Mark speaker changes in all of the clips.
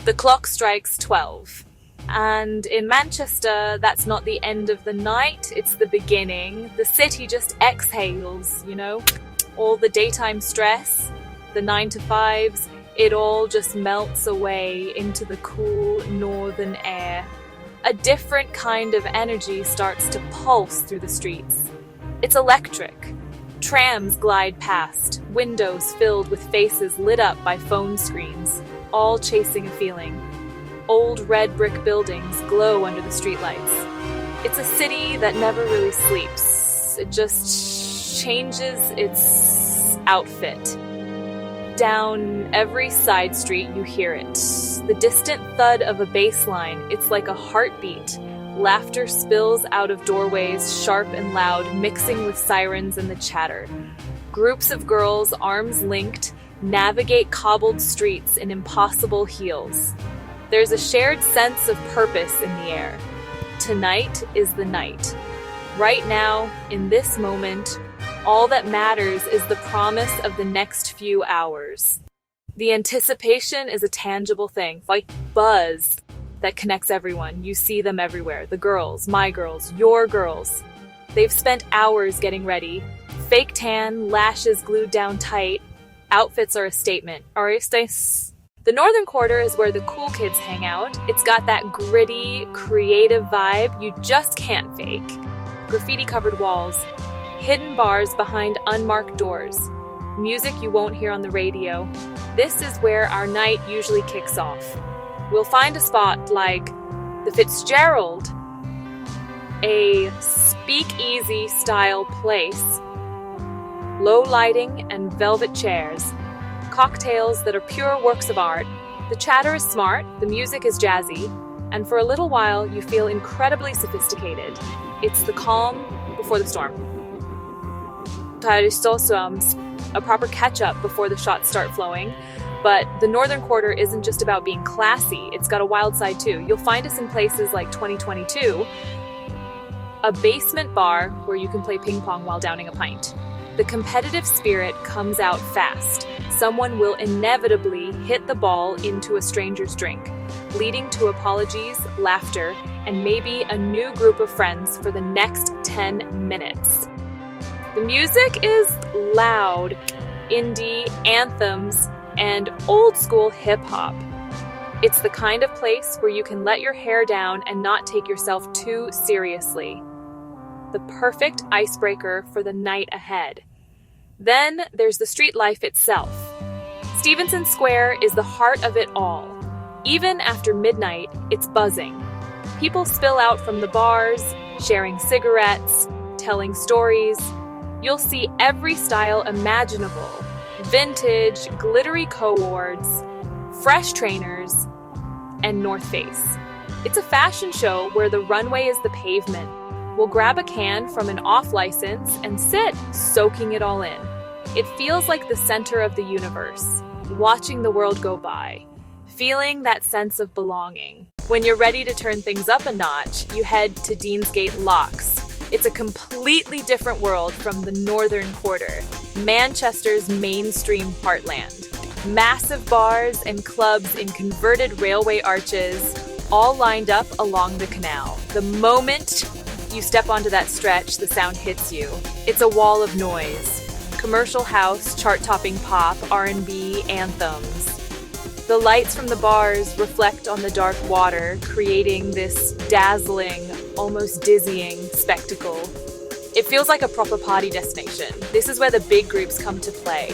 Speaker 1: The clock strikes 12. And in Manchester, that's not the end of the night, it's the beginning. The city just exhales, all the daytime stress, the 9 to 5s, it all just melts away into the cool northern air. A different kind of energy starts to pulse through the streets. It's electric. Trams glide past, windows filled with faces lit up by phone screens, all chasing a feeling. Old red brick buildings glow under the streetlights. It's a city that never really sleeps. It just changes its outfit. Down every side street you hear it. The distant thud of a bass line, it's like a heartbeat. Laughter spills out of doorways, sharp and loud, mixing with sirens and the chatter. Groups of girls, arms linked, navigate cobbled streets in impossible heels. There's a shared sense of purpose in the air. Tonight is the night. Right now, in this moment, all that matters is the promise of the next few hours. The anticipation is a tangible thing, like buzz that connects everyone. You see them everywhere. The girls, my girls, your girls. They've spent hours getting ready. Fake tan, lashes glued down tight. Outfits are a statement. The Northern Quarter is where the cool kids hang out. It's got that gritty, creative vibe you just can't fake. Graffiti-covered walls, hidden bars behind unmarked doors, music you won't hear on the radio. This is where our night usually kicks off. We'll find a spot like the Fitzgerald, a speakeasy-style place, low lighting and velvet chairs, cocktails that are pure works of art. The chatter is smart, the music is jazzy, and for a little while you feel incredibly sophisticated. It's the calm before the storm. A proper catch-up before the shots start flowing. But the Northern Quarter isn't just about being classy, it's got a wild side too. You'll find us in places like 2022, a basement bar where you can play ping pong while downing a pint. The competitive spirit comes out fast. Someone will inevitably hit the ball into a stranger's drink, leading to apologies, laughter, and maybe a new group of friends for the next 10 minutes. The music is loud, indie, anthems, and old-school hip-hop. It's the kind of place where you can let your hair down and not take yourself too seriously. The perfect icebreaker for the night ahead. Then there's the street life itself. Stevenson Square is the heart of it all. Even after midnight, it's buzzing. People spill out from the bars, sharing cigarettes, telling stories. You'll see every style imaginable. Vintage, glittery co-wards, fresh trainers, and North Face. It's a fashion show where the runway is the pavement. We'll grab a can from an off-license and sit, soaking it all in. It feels like the center of the universe, watching the world go by, feeling that sense of belonging. When you're ready to turn things up a notch, you head to Deansgate Locks. It's a completely different world from the Northern Quarter, Manchester's mainstream heartland. Massive bars and clubs in converted railway arches, all lined up along the canal. The moment you step onto that stretch, the sound hits you. It's a wall of noise. Commercial house, chart-topping pop, R&B, anthems. The lights from the bars reflect on the dark water, creating this dazzling, almost dizzying spectacle. It feels like a proper party destination. This is where the big groups come to play.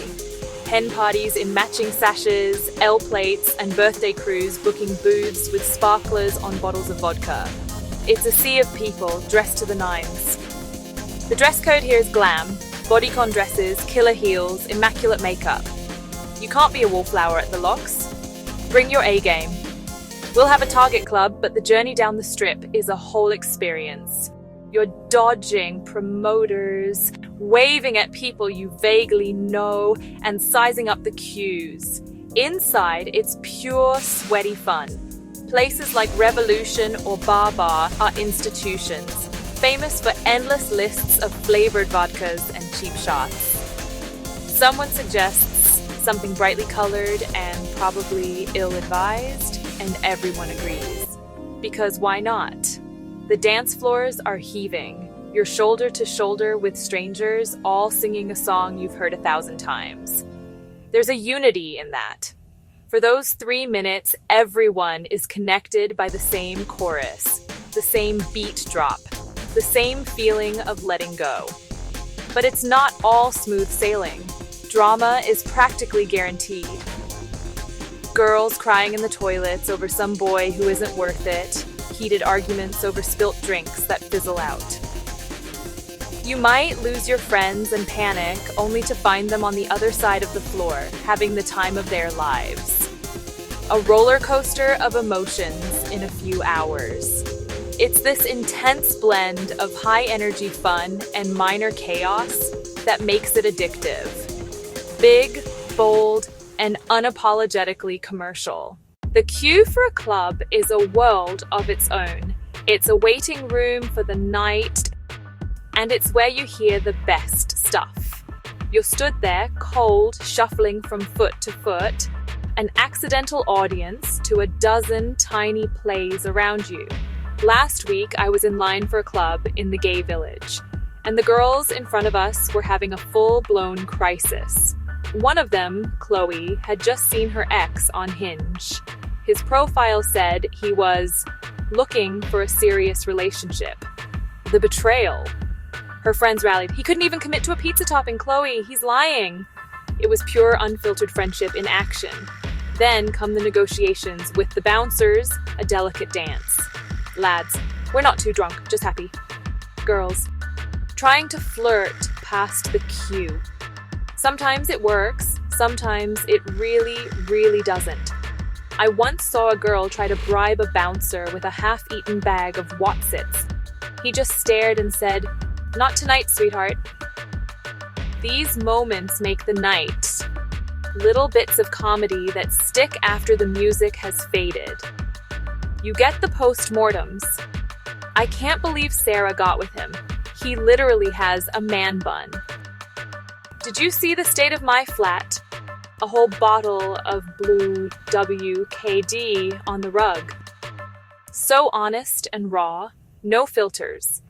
Speaker 1: Hen parties in matching sashes, L plates, and birthday crews booking booths with sparklers on bottles of vodka. It's a sea of people dressed to the nines. The dress code here is glam, bodycon dresses, killer heels, immaculate makeup. You can't be a wallflower at the Locks. Bring your A game. We'll have a Target club, but the journey down the strip is a whole experience. You're dodging promoters, waving at people you vaguely know, and sizing up the queues. Inside, it's pure sweaty fun. Places like Revolution or Bar Bar are institutions, famous for endless lists of flavored vodkas and cheap shots. Someone suggests something brightly colored and probably ill-advised. and everyone agrees. Because why not? The dance floors are heaving. You're shoulder to shoulder with strangers, all singing a song you've heard 1,000 times. There's a unity in that. For those 3 minutes, everyone is connected by the same chorus, the same beat drop, the same feeling of letting go. But it's not all smooth sailing. Drama is practically guaranteed. Girls crying in the toilets over some boy who isn't worth it, heated arguments over spilt drinks that fizzle out. You might lose your friends and panic only to find them on the other side of the floor, having the time of their lives. A roller coaster of emotions in a few hours. It's this intense blend of high-energy fun and minor chaos that makes it addictive. Big, bold, and unapologetically commercial. The queue for a club is a world of its own. It's a waiting room for the night, and it's where you hear the best stuff. You're stood there, cold, shuffling from foot to foot, an accidental audience to a dozen tiny plays around you. Last week, I was in line for a club in the gay village, and the girls in front of us were having a full-blown crisis. One of them, Chloe, had just seen her ex on Hinge. His profile said he was looking for a serious relationship. The betrayal. Her friends rallied. He couldn't even commit to a pizza topping, Chloe. He's lying. It was pure, unfiltered friendship in action. Then come the negotiations with the bouncers, a delicate dance. Lads, we're not too drunk, just happy. Girls, trying to flirt past the queue. Sometimes it works, sometimes it really, really doesn't. I once saw a girl try to bribe a bouncer with a half-eaten bag of Wotsits. He just stared and said, "Not tonight, sweetheart." These moments make the night. Little bits of comedy that stick after the music has faded. You get the postmortems. I can't believe Sarah got with him. He literally has a man bun. Did you see the state of my flat? A whole bottle of blue WKD on the rug. So honest and raw, no filters.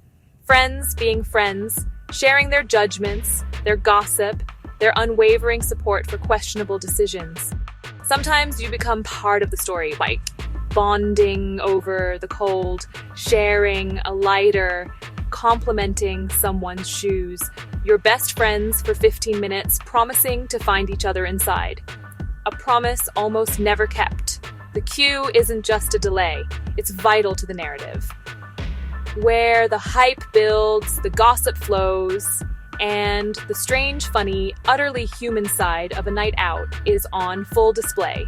Speaker 1: Friends being friends, sharing their judgments, their gossip, their unwavering support for questionable decisions. Sometimes you become part of the story, like bonding over the cold, sharing a lighter, complimenting someone's shoes. Your best friends for 15 minutes, promising to find each other inside. A promise almost never kept. The queue isn't just a delay, it's vital to the narrative. Where the hype builds, the gossip flows, and the strange, funny, utterly human side of a night out is on full display.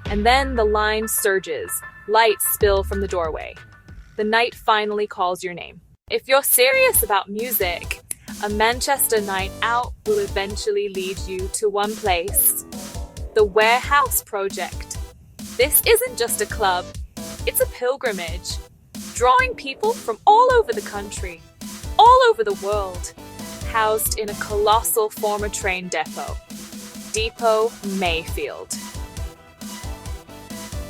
Speaker 1: And then the line surges, lights spill from the doorway. The night finally calls your name. If you're serious about music, a Manchester night out will eventually lead you to one place. The Warehouse Project. This isn't just a club, it's a pilgrimage, drawing people from all over the country, all over the world, housed in a colossal former train depot. Depot Mayfield.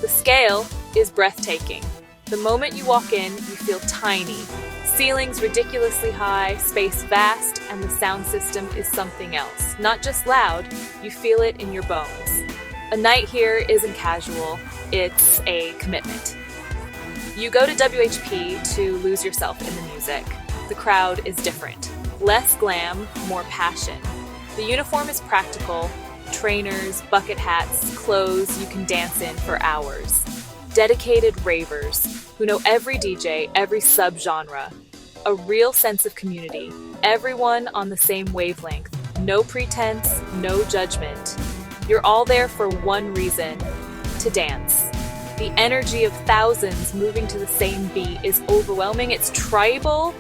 Speaker 1: The scale is breathtaking. The moment you walk in, you feel tiny. Ceilings ridiculously high, space vast, and the sound system is something else. Not just loud, you feel it in your bones. A night here isn't casual, it's a commitment. You go to WHP to lose yourself in the music. The crowd is different. Less glam, more passion. The uniform is practical. Trainers, bucket hats, clothes you can dance in for hours. Dedicated ravers who know every DJ, every subgenre. A real sense of community. Everyone on the same wavelength. No pretense, no judgment. You're all there for one reason, to dance. The energy of thousands moving to the same beat is overwhelming. It's tribal.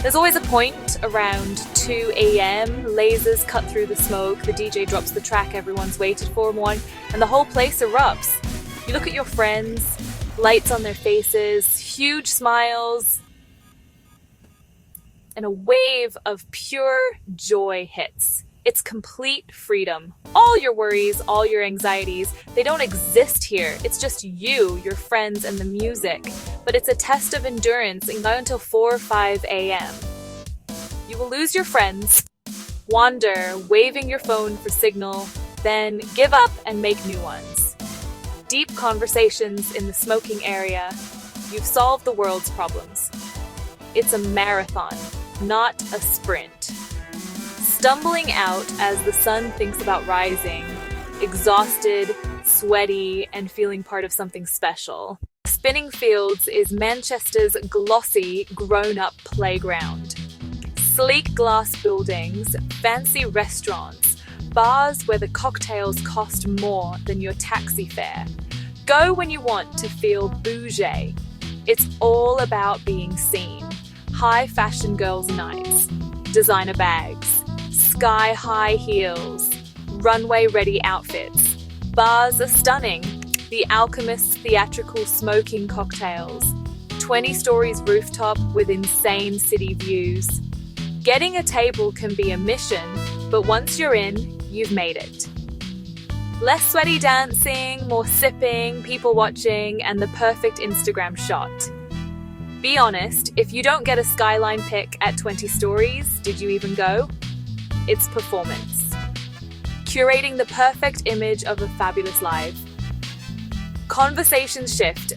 Speaker 1: There's always a point around 2 a.m. Lasers cut through the smoke. The DJ drops the track everyone's waited for, and the whole place erupts. You look at your friends, lights on their faces, huge smiles, and a wave of pure joy hits. It's complete freedom. All your worries, all your anxieties, they don't exist here. It's just you, your friends, and the music. But it's a test of endurance and not until 4 or 5 a.m. You will lose your friends, wander, waving your phone for signal, then give up and make new ones. Deep conversations in the smoking area. You've solved the world's problems. It's a marathon, not a sprint. Stumbling out as the sun thinks about rising, exhausted, sweaty, and feeling part of something special. Spinning Fields is Manchester's glossy, grown-up playground. Sleek glass buildings, fancy restaurants, bars where the cocktails cost more than your taxi fare. Go when you want to feel bougie. It's all about being seen. High fashion girls' nights, designer bags, sky-high heels, runway-ready outfits. Bars are stunning. The Alchemist's theatrical smoking cocktails. 20 stories rooftop with insane city views. Getting a table can be a mission, but once you're in, you've made it. Less sweaty dancing, more sipping, people watching, and the perfect Instagram shot. Be honest, if you don't get a skyline pic at 20 stories, did you even go? It's performance. Curating the perfect image of a fabulous life. Conversations shift.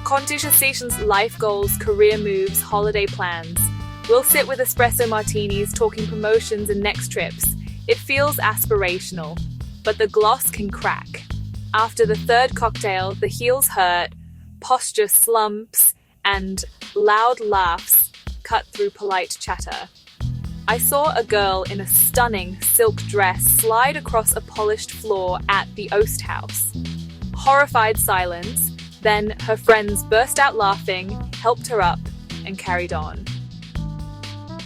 Speaker 1: Conversations, life goals, career moves, holiday plans. We'll sit with espresso martinis, talking promotions and next trips. It feels aspirational, but the gloss can crack. After the third cocktail, the heels hurt, posture slumps, and loud laughs cut through polite chatter. I saw a girl in a stunning silk dress slide across a polished floor at the Oast House. Horrified silence, then her friends burst out laughing, helped her up, and carried on.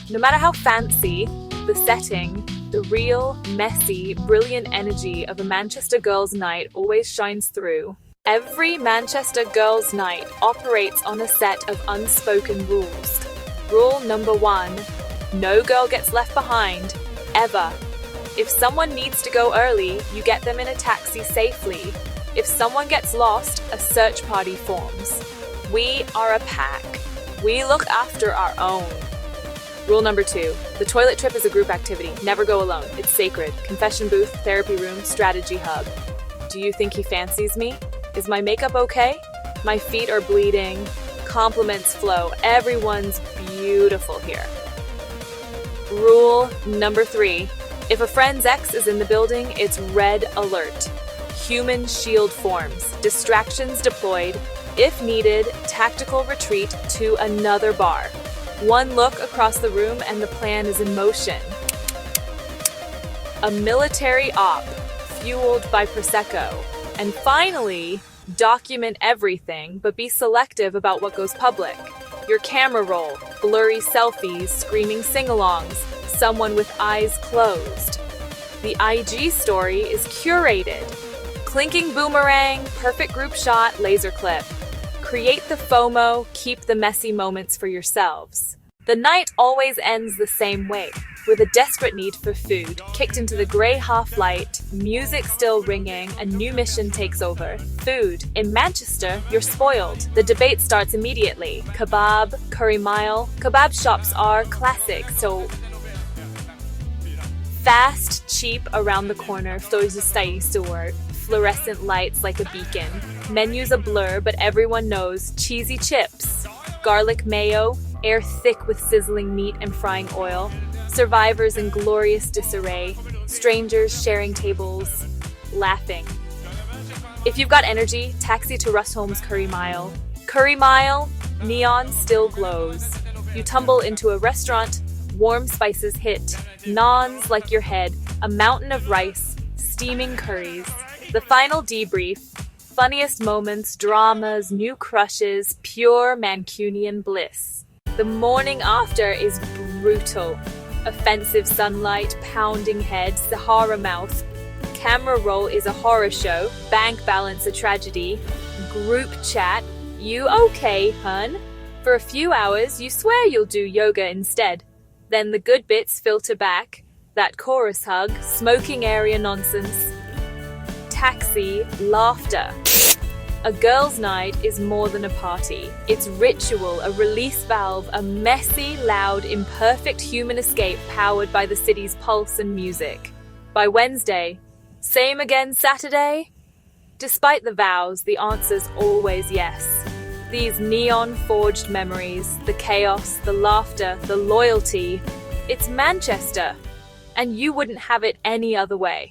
Speaker 1: No matter how fancy the setting, the real, messy, brilliant energy of a Manchester girls' night always shines through. Every Manchester girls' night operates on a set of unspoken rules. Rule number 1, no girl gets left behind, ever. If someone needs to go early, you get them in a taxi safely. If someone gets lost, a search party forms. We are a pack. We look after our own. Rule number 2, the toilet trip is a group activity. Never go alone. It's sacred. Confession booth, therapy room, strategy hub. Do you think he fancies me? Is my makeup okay? My feet are bleeding. Compliments flow. Everyone's beautiful here. Rule number 3, if a friend's ex is in the building, it's red alert. Human shield forms. Distractions deployed. If needed, tactical retreat to another bar. One look across the room and the plan is in motion. A military op, fueled by Prosecco. And finally, document everything, but be selective about what goes public. Your camera roll, blurry selfies, screaming sing-alongs, someone with eyes closed. The IG story is curated. Clinking boomerang, perfect group shot, laser clip. Create the FOMO, keep the messy moments for yourselves. The night always ends the same way, with a desperate need for food. Kicked into the grey half-light, music still ringing, a new mission takes over. Food. In Manchester, you're spoiled. The debate starts immediately. Kebab, curry mile. Kebab shops are classic, so fast, cheap around the corner, fluorescent lights like a beacon. Menus a blur, but everyone knows. Cheesy chips, garlic mayo, air thick with sizzling meat and frying oil. Survivors in glorious disarray. Strangers sharing tables, laughing. If you've got energy, taxi to Rusholme's Curry Mile. Curry Mile, neon still glows. You tumble into a restaurant, warm spices hit, naans like your head, a mountain of rice, steaming curries. The final debrief, funniest moments, dramas, new crushes, pure Mancunian bliss. The morning after is brutal. Offensive sunlight, pounding head, Sahara mouth. Camera roll is a horror show, bank balance a tragedy. Group chat, you okay, hun? For a few hours, you swear you'll do yoga instead. Then the good bits filter back. that chorus hug, smoking area nonsense, taxi, laughter. A girls' night is more than a party. It's ritual, a release valve, a messy, loud, imperfect human escape powered by the city's pulse and music. By Wednesday, same again Saturday? Despite the vows, the answer's always yes. These neon-forged memories, the chaos, the laughter, the loyalty, it's Manchester. And you wouldn't have it any other way.